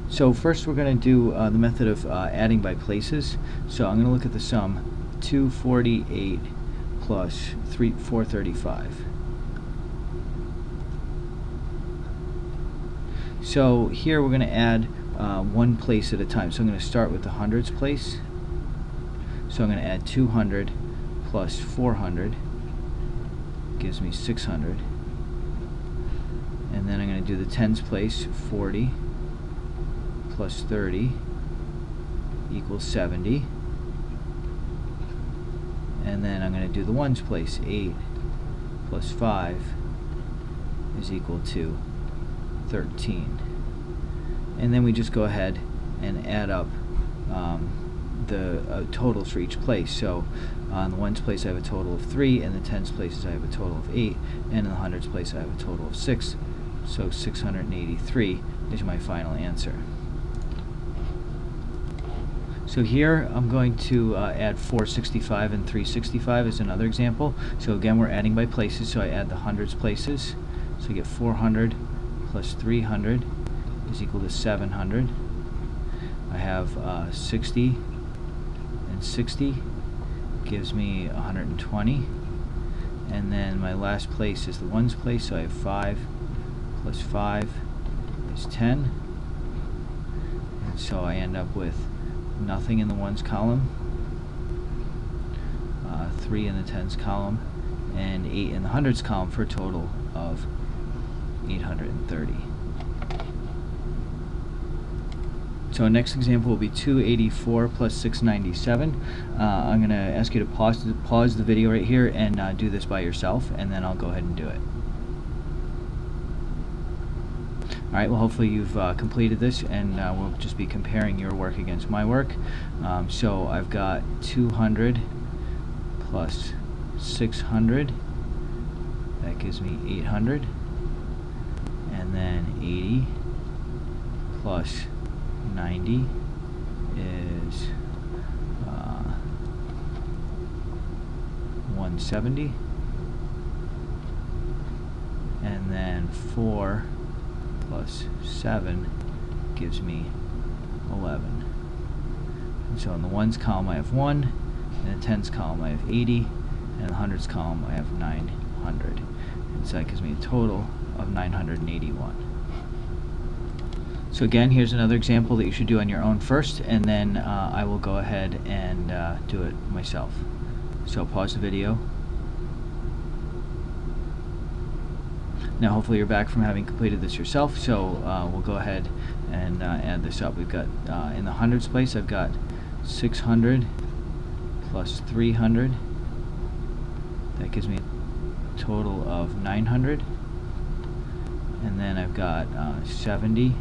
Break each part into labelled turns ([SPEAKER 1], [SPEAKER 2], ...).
[SPEAKER 1] So first we're going to do the method of adding by places. So I'm going to look at the sum 248 plus 435. So here we're going to add one place at a time. So I'm going to start with the hundreds place. So I'm going to add 200 plus 400 gives me 600. And then I'm going to do the tens place, 40 plus 30 equals 70. And then I'm going to do the ones place, 8 plus 5 is equal to 13. And then we just go ahead and add up the totals for each place. So on the ones place I have a total of 3, in the tens places I have a total of 8, and in the hundreds place I have a total of 6. So 683 is my final answer. So here I'm going to add 465 and 365 as another example. So again, we're adding by places, so I add the hundreds places. So I get 400 plus 300 is equal to 700. I have 60 and 60 gives me 120. And then my last place is the ones place, so I have 5 plus 5 is 10. And so I end up with nothing in the ones column, 3 in the tens column, and 8 in the hundreds column, for a total of 830. So next example will be 284 plus 697. I'm going to ask you to pause the video right here and do this by yourself, and then I'll go ahead and do it. Alright, well, hopefully you've completed this, and we'll just be comparing your work against my work. So I've got 200 plus 600, that gives me 800, and then 80 plus 90 is 170, and then 4 plus 7 gives me 11. And so in the ones column I have 1, in the tens column I have 80, and in the hundreds column I have 900. And so that gives me a total of 981. So again, here's another example that you should do on your own first, and then I will go ahead and do it myself. So pause the video. Now hopefully you're back from having completed this yourself, so we'll go ahead and add this up. We've got, in the hundreds place, I've got 600 plus 300. That gives me a total of 900. And then I've got 70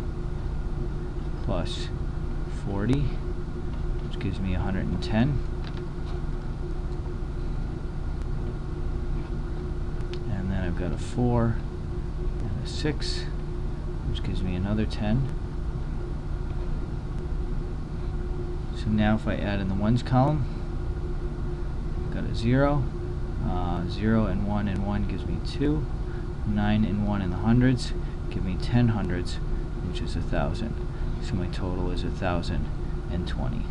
[SPEAKER 1] plus 40, which gives me 110. And then I've got a 4 and a 6, which gives me another 10. So now if I add in the ones column, I've got a 0, 0 and 1 gives me 2, 9 and 1 in the hundreds give me 10 hundreds, which is 1,000. So my total is 1,020.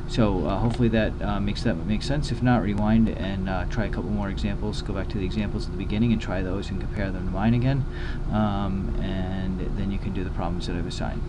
[SPEAKER 1] So hopefully that makes sense. If not, rewind and try a couple more examples. Go back to the examples at the beginning and try those and compare them to mine again, and then you can do the problems that I've assigned.